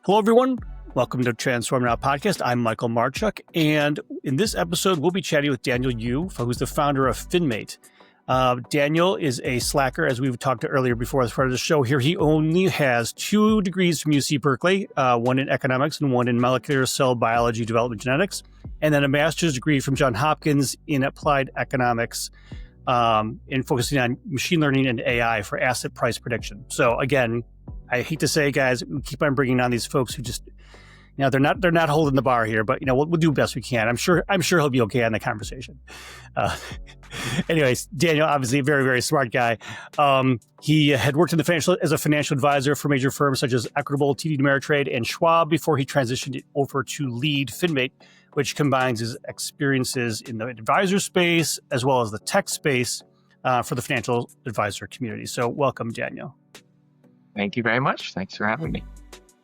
Hello, everyone. Welcome to Transform Now Podcast. I'm Michael Marchuk, and in this episode, we'll be chatting with Daniel Yoo, who's the founder of FinMate. Daniel is a slacker, as we've talked earlier before as part of the show here. He only has 2 degrees from UC Berkeley, one in economics and one in molecular cell biology development genetics, and then a master's degree from Johns Hopkins in applied economics, in focusing on machine learning and AI for asset price prediction. So again, I hate to say, guys, we keep on bringing on these folks who just, they're not holding the bar here, but we'll do the best we can. I'm sure he'll be okay on the conversation. Anyways, Daniel, obviously a very, very smart guy. He had worked as a financial advisor for major firms such as Equitable, TD Ameritrade, and Schwab before he transitioned it over to lead FinMate, which combines his experiences in the advisor space as well as the tech space for the financial advisor community. So welcome, Daniel. Thank you very much. Thanks for having me.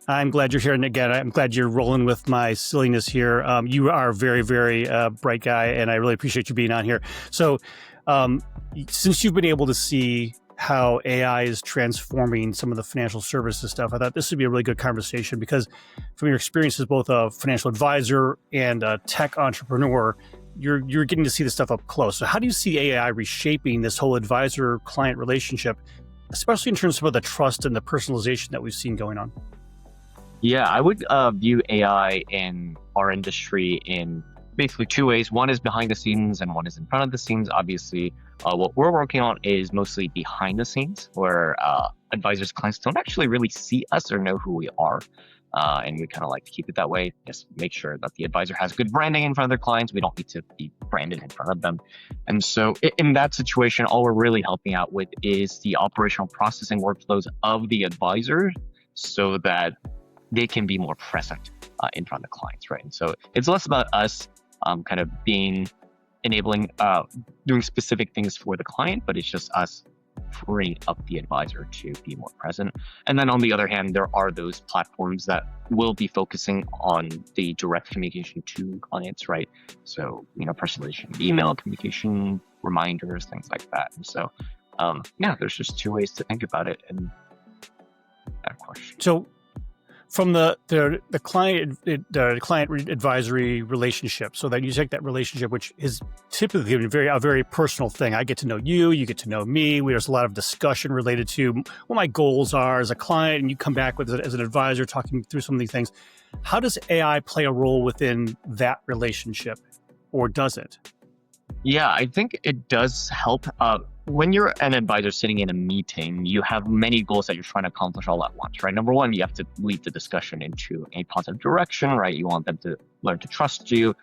I'm glad you're here. And again, I'm glad you're rolling with my silliness here. You are a very, very bright guy, and I really appreciate you being on here. So since you've been able to see how AI is transforming some of the financial services stuff, I thought this would be a really good conversation because from your experience as both a financial advisor and a tech entrepreneur, you're getting to see this stuff up close. So how do you see AI reshaping this whole advisor-client relationship, especially in terms of the trust and the personalization that we've seen going on? Yeah, I would view AI in our industry in basically 2 ways. One is behind the scenes and one is in front of the scenes. Obviously, what we're working on is mostly behind the scenes where advisors, clients don't actually really see us or know who we are. And we kind of like to keep it that way. Just make sure that the advisor has good branding in front of their clients. We don't need to be branded in front of them. And so in that situation, all we're really helping out with is the operational processing workflows of the advisor so that they can be more present in front of clients, right? And so it's less about us kind of enabling, doing specific things for the client, but it's just us freeing up the advisor to be more present. And then on the other hand, there are those platforms that will be focusing on the direct communication to clients, right? So, personalization, email communication, reminders, things like that. And so, there's just 2 ways to think about it in that question. So from the client advisory relationship, so that you take that relationship, which is typically a very personal thing. I get to know you, you get to know me. There's a lot of discussion related to what my goals are as a client, and you come back with as an advisor talking through some of these things. How does AI play a role within that relationship, or does it? Yeah, I think it does help. When you're an advisor sitting in a meeting, you have many goals that you're trying to accomplish all at once, right? Number one, you have to lead the discussion into a positive direction, right? You want them to learn to trust you,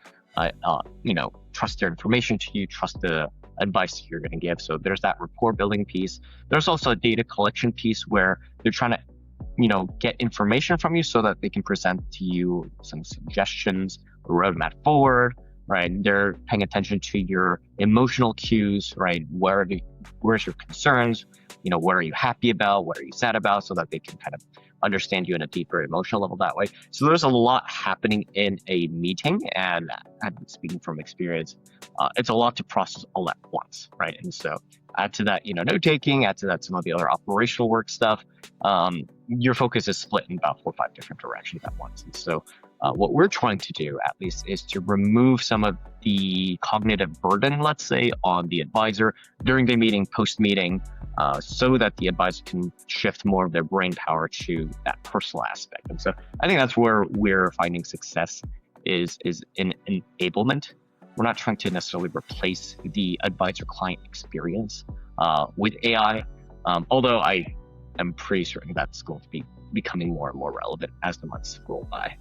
trust their information to you, trust the advice you're going to give. So there's that rapport building piece. There's also a data collection piece where they're trying to, get information from you so that they can present to you some suggestions, a roadmap forward. Right, they're paying attention to your emotional cues, right? Where's your concerns? What are you happy about? What are you sad about? So that they can kind of understand you in a deeper emotional level that way. So there's a lot happening in a meeting, and I'm speaking from experience. It's a lot to process all at once, right? And so add to that, note taking. Add to that some of the other operational work stuff. Your focus is split in about 4 or 5 different directions at once, and so. What we're trying to do, at least, is to remove some of the cognitive burden, let's say, on the advisor during the meeting, post-meeting, so that the advisor can shift more of their brain power to that personal aspect. And so I think that's where we're finding success is in enablement. We're not trying to necessarily replace the advisor-client experience with AI, although I am pretty certain that's going to be becoming more and more relevant as the months roll by.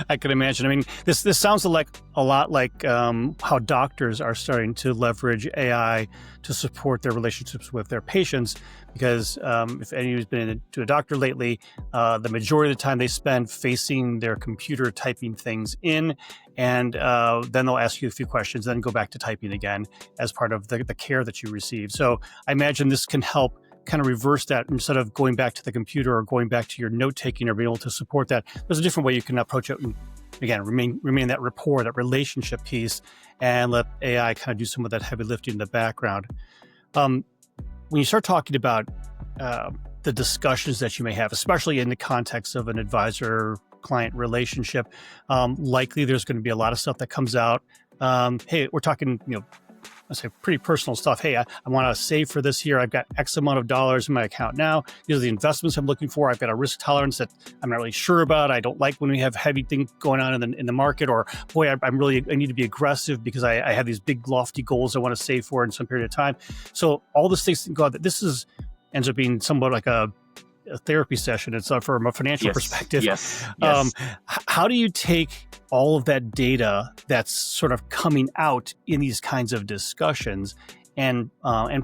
I could imagine. I mean, this sounds a lot like how doctors are starting to leverage AI to support their relationships with their patients. Because if anyone's been to a doctor lately, the majority of the time they spend facing their computer typing things in, and then they'll ask you a few questions, then go back to typing again as part of the care that you receive. So I imagine this can help kind of reverse that. Instead of going back to the computer or going back to your note-taking or being able to support that, there's a different way you can approach it and, again, remain that rapport, that relationship piece, and let AI kind of do some of that heavy lifting in the background. When you start talking about the discussions that you may have, especially in the context of an advisor-client relationship. Likely there's going to be a lot of stuff that comes out. Hey, we're talking, I say pretty personal stuff. Hey, I want to save for this year. I've got X amount of dollars in my account now. These are the investments I'm looking for. I've got a risk tolerance that I'm not really sure about. I don't like when we have heavy things going on in the market, or boy, I need to be aggressive because I have these big lofty goals I want to save for in some period of time. So all these things can go out. Ends up being somewhat like a therapy session. It's from a financial perspective. Yes. How do you take all of that data that's sort of coming out in these kinds of discussions and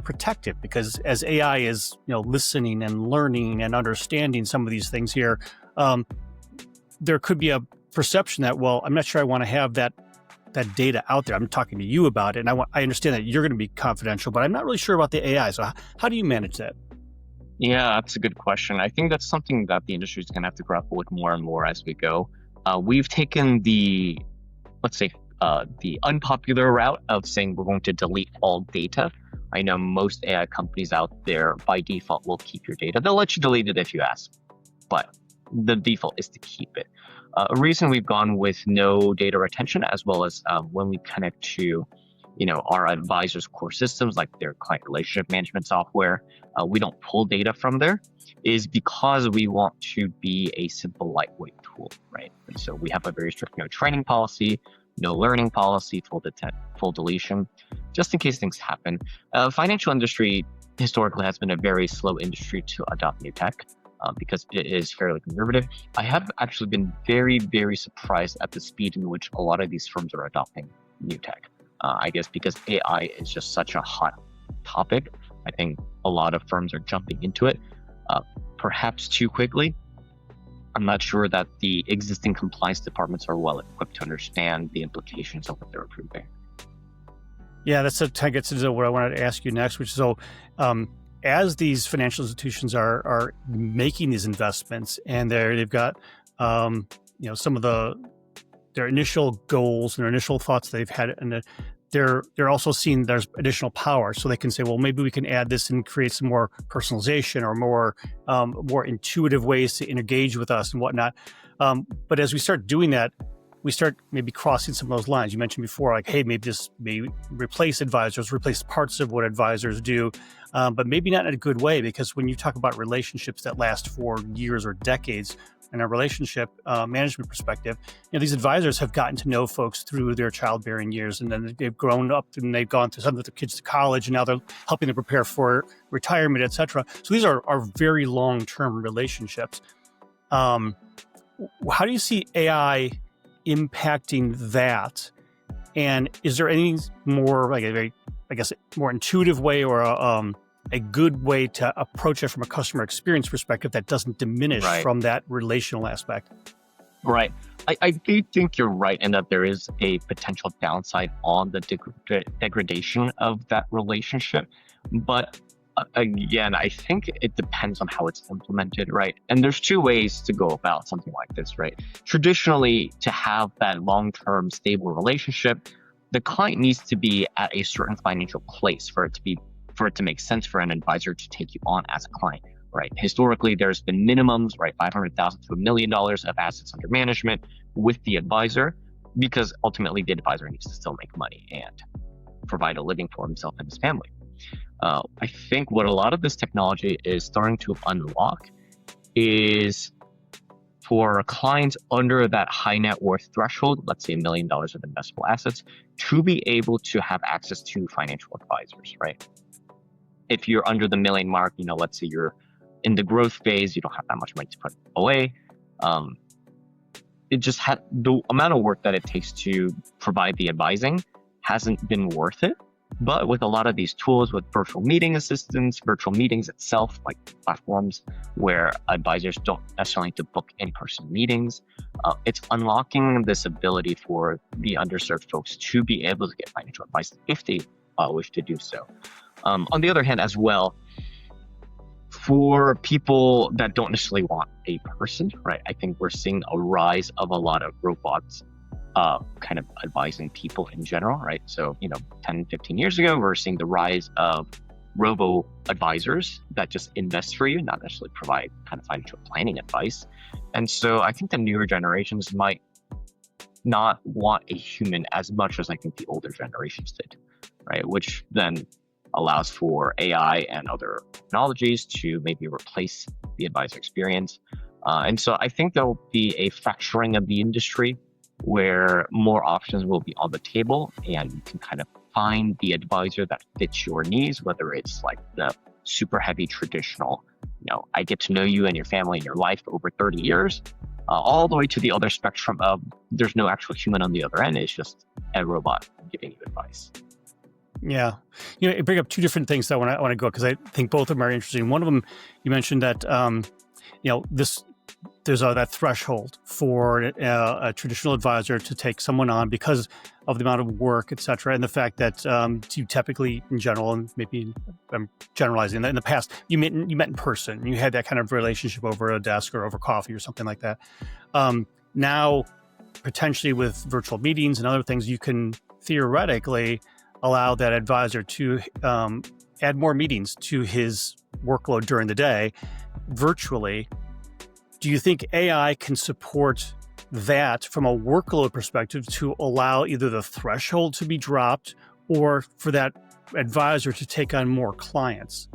protect it? Because as AI is listening and learning and understanding some of these things here, there could be a perception that, well, I'm not sure I want to have that data out there. I'm talking to you about it, and I understand that you're going to be confidential, but I'm not really sure about the AI. So how do you manage that? Yeah, that's a good question. I think that's something that the industry is going to have to grapple with more and more as we go. We've taken the unpopular route of saying we're going to delete all data. I know most AI companies out there by default will keep your data. They'll let you delete it if you ask, but the default is to keep it. A reason we've gone with no data retention, as well as when we connect to our advisors' core systems, like their client relationship management software, we don't pull data from there, is because we want to be a simple, lightweight tool, right? And so we have a very strict no training policy, no learning policy, full deletion, just in case things happen. Financial industry historically has been a very slow industry to adopt new tech. Because it is fairly conservative. I have actually been very, very surprised at the speed in which a lot of these firms are adopting new tech. I guess because AI is just such a hot topic. I think a lot of firms are jumping into it, perhaps too quickly. I'm not sure that the existing compliance departments are well equipped to understand the implications of what they're approving. Yeah, that gets into what I wanted to ask you next, which is as these financial institutions are making these investments, and they've got some of their initial goals and their initial thoughts they've had, and they're also seeing there's additional power, so they can say, well, maybe we can add this and create some more personalization or more intuitive ways to engage with us and whatnot. But as we start doing that, we start maybe crossing some of those lines. You mentioned before, like, hey, maybe this may replace advisors, replace parts of what advisors do, but maybe not in a good way, because when you talk about relationships that last for years or decades, in a relationship management perspective, these advisors have gotten to know folks through their childbearing years, and then they've grown up and they've gone through some of their kids to college, and now they're helping them prepare for retirement, et cetera. So these are very long-term relationships. How do you see AI impacting that? And is there any more like a more intuitive way or a good way to approach it from a customer experience perspective that doesn't diminish from that relational aspect? Right. I do think you're right in that there is a potential downside on the degradation of that relationship. But again, I think it depends on how it's implemented, right? And there's two ways to go about something like this, right? Traditionally, to have that long-term stable relationship, the client needs to be at a certain financial place for it to make sense for an advisor to take you on as a client, right? Historically, there's been minimums, right? $500,000 to $1 million of assets under management with the advisor, because ultimately the advisor needs to still make money and provide a living for himself and his family. I think what a lot of this technology is starting to unlock is for clients under that high net worth threshold, let's say $1 million of investable assets, to be able to have access to financial advisors, right? If you're under the $1 million mark, let's say you're in the growth phase, you don't have that much money to put away. It just had the amount of work that it takes to provide the advising hasn't been worth it. But with a lot of these tools, with virtual meeting assistants, virtual meetings itself, like platforms where advisors don't necessarily need to book in-person meetings, it's unlocking this ability for the underserved folks to be able to get financial advice if they wish to do so. On the other hand, as well, for people that don't necessarily want a person, right? I think we're seeing a rise of a lot of robots kind of advising people in general, right? So, 10, 15 years ago, we're seeing the rise of robo advisors that just invest for you, not necessarily provide kind of financial planning advice. And so I think the newer generations might not want a human as much as I think the older generations did, right? Which then allows for AI and other technologies to maybe replace the advisor experience. And so I think there will be a fracturing of the industry where more options will be on the table and you can kind of find the advisor that fits your needs, whether it's like the super heavy traditional, I get to know you and your family and your life over 30 years, all the way to the other spectrum of there's no actual human on the other end. It's just a robot giving you advice. Yeah. You bring up two different things that I want to go, because I think both of them are interesting. One of them, you mentioned that, there's that threshold for a traditional advisor to take someone on because of the amount of work, et cetera, and the fact that you typically, in general, and maybe I'm generalizing, that in the past, you met in person. You had that kind of relationship over a desk or over coffee or something like that. Now, potentially with virtual meetings and other things, you can theoretically allow that advisor to add more meetings to his workload during the day virtually. Do you think AI can support that from a workload perspective to allow either the threshold to be dropped or for that advisor to take on more clients?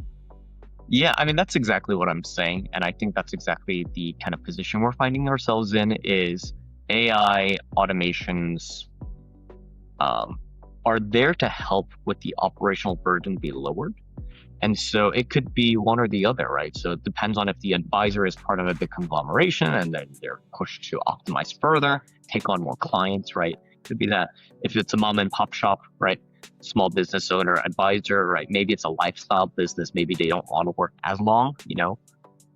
Yeah, I mean, that's exactly what I'm saying. And I think that's exactly the kind of position we're finding ourselves in is AI automations are there to help with the operational burden be lowered. And so it could be one or the other, right? So it depends on if the advisor is part of a big conglomeration and then they're pushed to optimize further, take on more clients, right? Could be that. If it's a mom and pop shop, right? Small business owner, advisor, right? Maybe it's a lifestyle business. Maybe they don't want to work as long,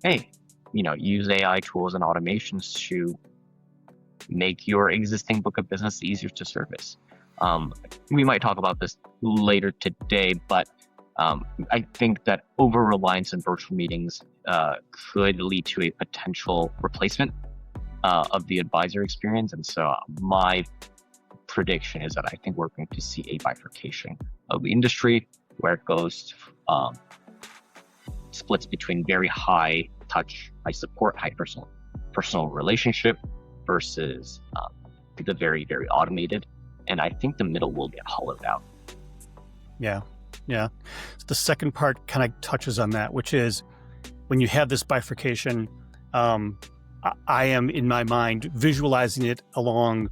Hey, use AI tools and automations to make your existing book of business easier to service. We might talk about this later today, but I think that over-reliance on virtual meetings could lead to a potential replacement of the advisor experience. And so my prediction is that I think we're going to see a bifurcation of the industry where it goes splits between very high touch, high support, high personal relationship versus the very, very automated. And I think the middle will get hollowed out. Yeah. So the second part kind of touches on that, which is when you have this bifurcation, I am in my mind visualizing it along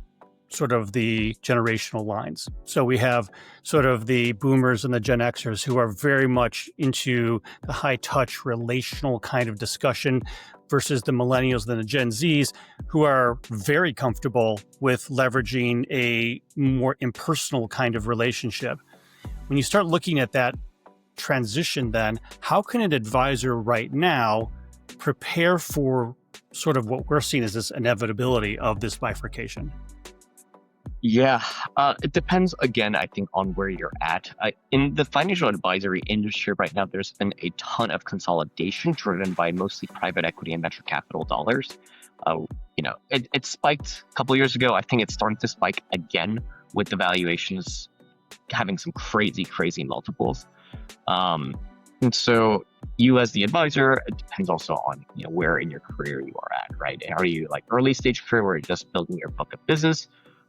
sort of the generational lines. So we have sort of the boomers and the Gen Xers who are very much into the high touch relational kind of discussion versus the millennials and the Gen Zs who are very comfortable with leveraging a more impersonal kind of relationship. When you start looking at that transition, then how can an advisor right now prepare for sort of what we're seeing as this inevitability of this bifurcation? Yeah, it depends, again, I think, on where you're at. In the financial advisory industry right now, there's been a ton of consolidation driven by mostly private equity and venture capital dollars. It spiked a couple of years ago. I think it's starting to spike again with the valuations having some crazy multiples. And so you as the advisor, it depends also on where in your career you are at, right? Are you like early stage career where you're just building your book of business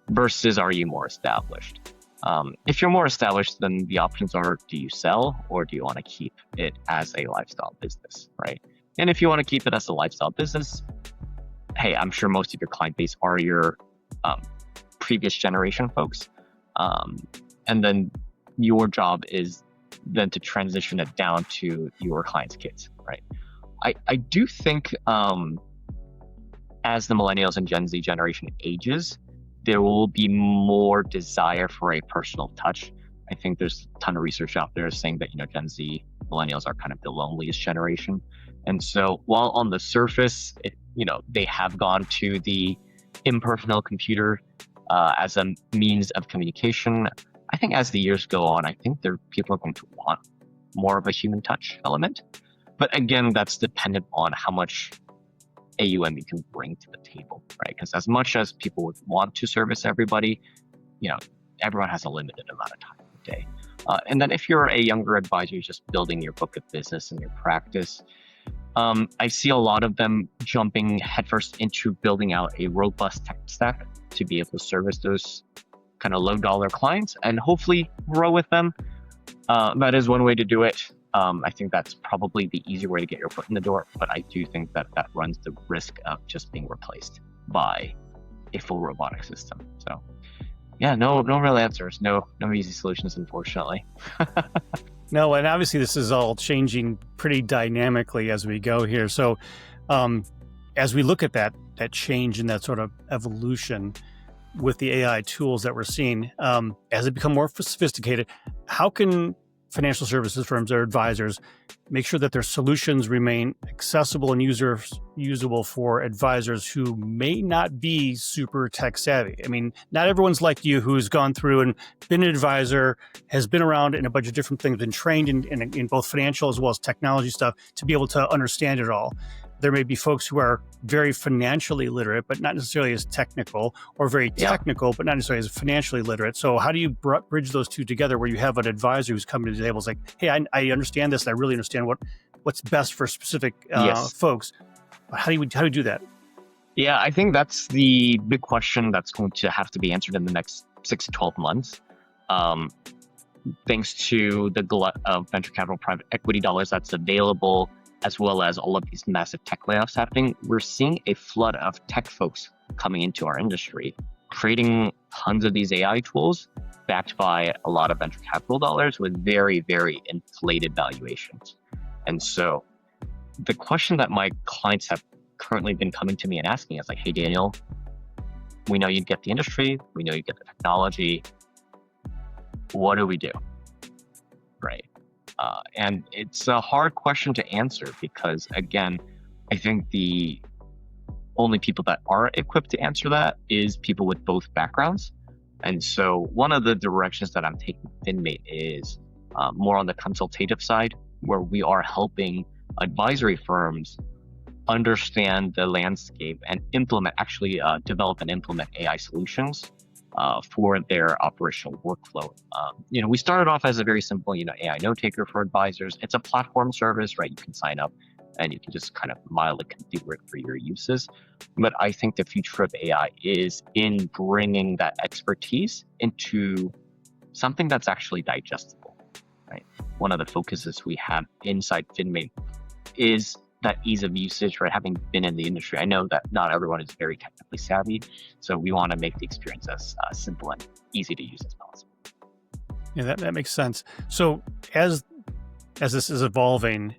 versus are you more established? If you're more established, then the options are, do you sell or do you want to keep it as a lifestyle business, right? And if you want to keep it as a lifestyle business, hey, I'm sure most of your client base are your previous generation folks. And then your job is then to transition it down to your clients' kids, right? I do think as the millennials and Gen Z generation ages, there will be more desire for a personal touch. I think there's a ton of research out there saying that, Gen Z millennials are kind of the loneliest generation. And so while on the surface, they have gone to the impersonal computer as a means of communication, I think as the years go on, I think people are going to want more of a human touch element. But again, that's dependent on how much AUM you can bring to the table, right? Because as much as people would want to service everybody, everyone has a limited amount of time a day. And then if you're a younger advisor, you're just building your book of business and your practice, I see a lot of them jumping headfirst into building out a robust tech stack to be able to service those kind of low dollar clients and hopefully grow with them. That is one way to do it. I think that's probably the easier way to get your foot in the door, but I do think that that runs the risk of just being replaced by a full robotic system. So yeah, no real answers, no easy solutions, unfortunately. No, and obviously this is all changing pretty dynamically as we go here. So as we look at that change and that sort of evolution with the AI tools that we're seeing, as it become more sophisticated, how can financial services firms or advisors make sure that their solutions remain accessible and usable for advisors who may not be super tech savvy? I mean, not everyone's like you who's gone through and been an advisor, has been around in a bunch of different things, been trained in both financial as well as technology stuff to be able to understand it all. There may be folks who are very financially literate, but not necessarily as technical, or very technical, but not necessarily as financially literate. So how do you bridge those two together where you have an advisor who's coming to the table, is like, hey, I understand this, and I really understand what's best for specific folks. How do you do that? Yeah, I think that's the big question that's going to have to be answered in the next 6 to 12 months. Thanks to the glut of venture capital private equity dollars that's available, as well as all of these massive tech layoffs happening, we're seeing a flood of tech folks coming into our industry, creating tons of these AI tools backed by a lot of venture capital dollars with very, very inflated valuations. And so the question that my clients have currently been coming to me and asking is like, hey, Daniel, we know you get the industry, we know you get the technology. What do we do? Right. And it's a hard question to answer because, again, I think the only people that are equipped to answer that is people with both backgrounds. And so one of the directions that I'm taking FinMate is more on the consultative side, where we are helping advisory firms understand the landscape and develop and implement AI solutions for their operational workflow. We started off as a very simple, AI note taker for advisors. It's a platform service, right? You can sign up and you can just kind of mildly configure it for your uses. But I think the future of AI is in bringing that expertise into something that's actually digestible, right? One of the focuses we have inside FinMate is that ease of usage, right? Having been in the industry, I know that not everyone is very technically savvy, so we want to make the experience as simple and easy to use as possible. Yeah, that makes sense. So as this is evolving,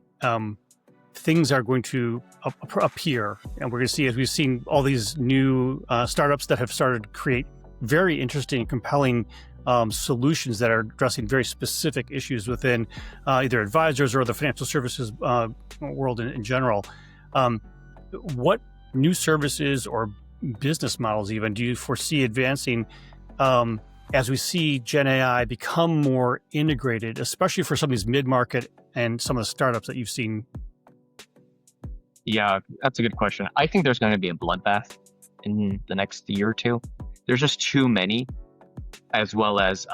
things are going to appear, and we're going to see, as we've seen, all these new startups that have started to create very interesting and compelling solutions that are addressing very specific issues within either advisors or the financial services world in general. What new services or business models even do you foresee advancing as we see Gen AI become more integrated, especially for some of these mid-market and some of the startups that you've seen? Yeah, that's a good question. I think there's going to be a bloodbath in the next year or two. There's just too many, as well as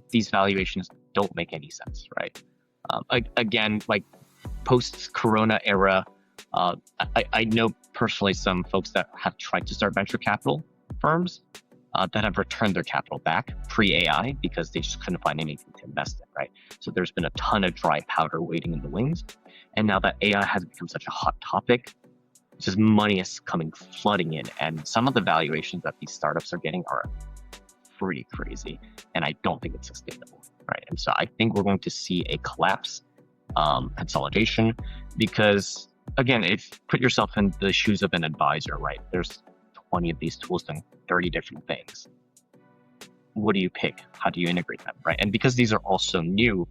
these valuations don't make any sense, right? Again, like post-Corona era, I know personally some folks that have tried to start venture capital firms that have returned their capital back pre-AI because they just couldn't find anything to invest in, right? So there's been a ton of dry powder waiting in the wings. And now that AI has become such a hot topic, just money is coming flooding in. And some of the valuations that these startups are getting are pretty crazy. And I don't think it's sustainable, right? And so I think we're going to see a collapse, consolidation, because again, put yourself in the shoes of an advisor, right? There's 20 of these tools doing 30 different things. What do you pick? How do you integrate them, right? And because these are all so new,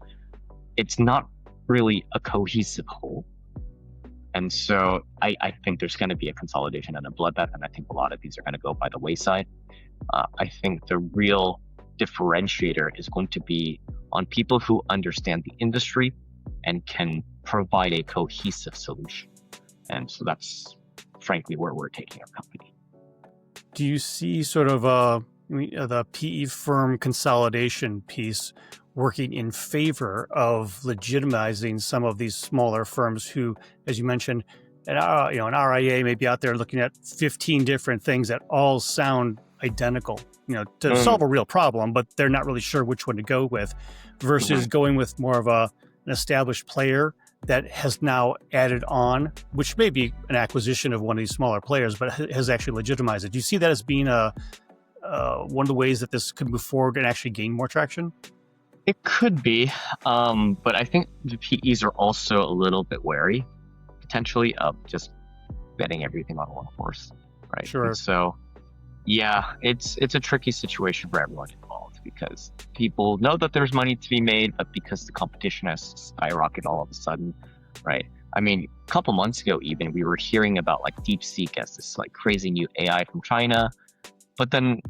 it's not really a cohesive whole. And so I think there's going to be a consolidation and a bloodbath, and I think a lot of these are going to go by the wayside. I think the real differentiator is going to be on people who understand the industry and can provide a cohesive solution. And so that's frankly where we're taking our company. Do you see sort of the PE firm consolidation piece working in favor of legitimizing some of these smaller firms who, as you mentioned, an RIA may be out there looking at 15 different things that all sound identical, to solve a real problem, but they're not really sure which one to go with, versus going with more of an established player that has now added on, which may be an acquisition of one of these smaller players, but has actually legitimized it. Do you see that as being one of the ways that this could move forward and actually gain more traction? It could be, but I think the PEs are also a little bit wary, potentially, of just betting everything on one horse, right? Sure. And so, yeah, it's a tricky situation for everyone involved, because people know that there's money to be made, but because the competition has skyrocketed all of a sudden, right? I mean, a couple months ago, even we were hearing about like DeepSeek as this like crazy new AI from China, but then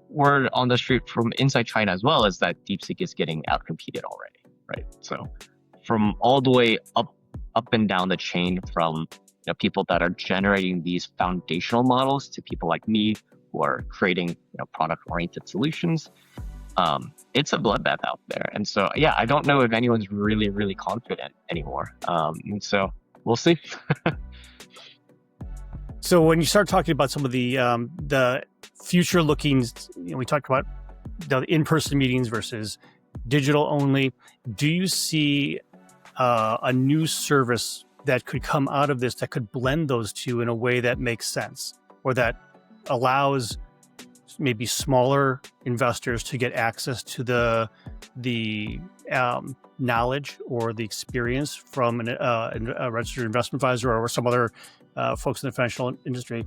word on the street from inside China as well is that DeepSeek is getting outcompeted already, right? So from all the way up and down the chain, from people that are generating these foundational models to people like me who are creating product-oriented solutions, it's a bloodbath out there. And so, yeah, I don't know if anyone's really, really confident anymore. And so we'll see. So when you start talking about some of the future looking, we talked about the in-person meetings versus digital only. Do you see a new service that could come out of this that could blend those two in a way that makes sense, or that allows maybe smaller investors to get access to the knowledge or the experience from a registered investment advisor or some other folks in the financial industry,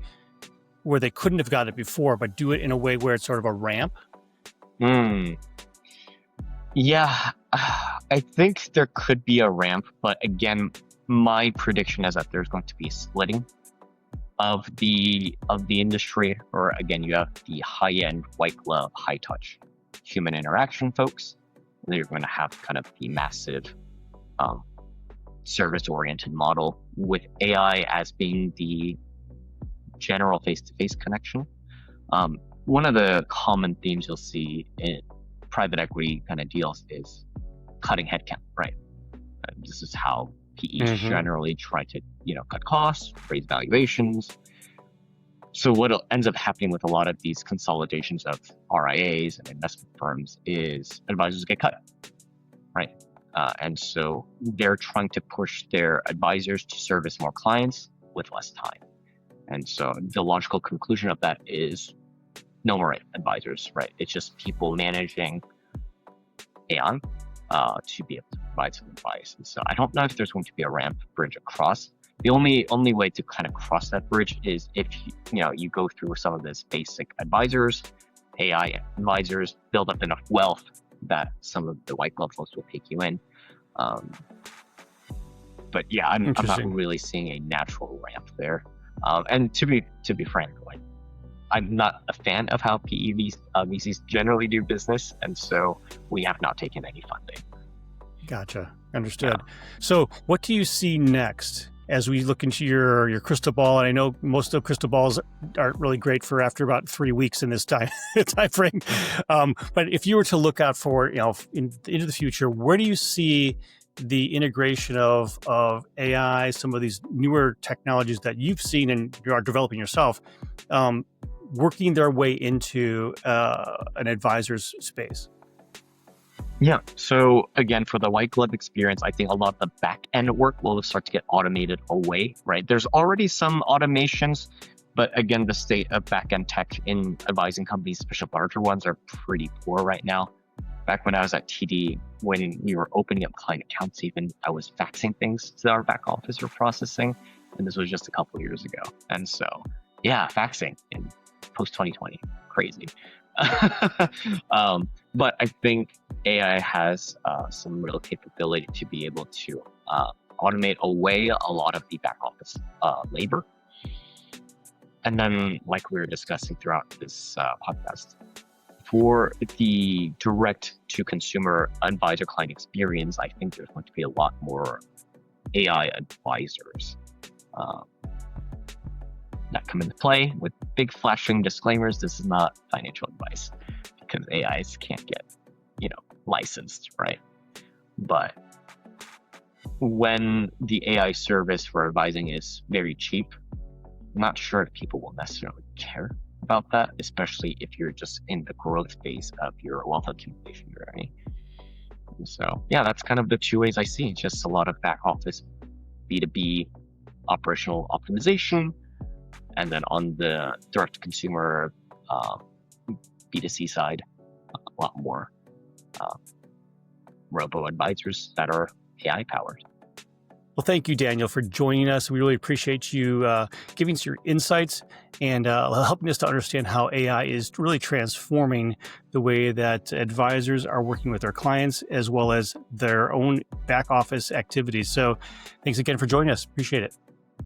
where they couldn't have got it before, but do it in a way where it's sort of a ramp? Yeah, I think there could be a ramp, but again, my prediction is that there's going to be a splitting of the industry. Or again, you have the high-end, white glove, high touch human interaction folks, and then you're going to have kind of the massive service-oriented model, with AI as being the general face-to-face connection. One of the common themes you'll see in private equity kind of deals is cutting headcount, right? This is how PEs generally try to, cut costs, raise valuations. So what ends up happening with a lot of these consolidations of RIAs and investment firms is advisors get cut, right? And so they're trying to push their advisors to service more clients with less time. And so the logical conclusion of that is no more advisors, right? It's just people managing AI to be able to provide some advice. And so I don't know if there's going to be a ramp bridge across. The only way to kind of cross that bridge is if you go through some of this basic advisors, AI advisors, build up enough wealth that some of the white glove folks will take you in. But yeah, I'm not really seeing a natural ramp there. And to be frank, I'm not a fan of how PE VCs generally do business, and so we have not taken any funding. Gotcha. Understood. Yeah. So what do you see next as we look into your crystal ball? And I know most of crystal balls aren't really great for after about 3 weeks in this time frame. But if you were to look out for, into the future, where do you see the integration of AI, some of these newer technologies that you've seen and you are developing yourself, working their way into an advisor's space? Yeah. So again, for the white glove experience, I think a lot of the back end work will start to get automated away, right? There's already some automations, but again, the state of back end tech in advising companies, especially larger ones, are pretty poor right now. Back when I was at TD, when we were opening up client accounts, even I was faxing things to our back office for processing, and this was just a couple of years ago. And so, yeah, faxing in post 2020, crazy. But I think AI has some real capability to be able to automate away a lot of the back office labor. And then, like we were discussing throughout this podcast, for the direct to consumer advisor client experience, I think there's going to be a lot more AI advisors. that come into play with big flashing disclaimers. This is not financial advice because AIs can't get, licensed, right? But when the AI service for advising is very cheap, I'm not sure if people will necessarily care about that, especially if you're just in the growth phase of your wealth accumulation journey. So yeah, that's kind of the two ways I see it. Just a lot of back office B2B operational optimization, and then on the direct consumer B2C side, a lot more robo advisors that are AI powered. Well, thank you, Daniel, for joining us. We really appreciate you giving us your insights and helping us to understand how AI is really transforming the way that advisors are working with their clients as well as their own back office activities. So thanks again for joining us. Appreciate it.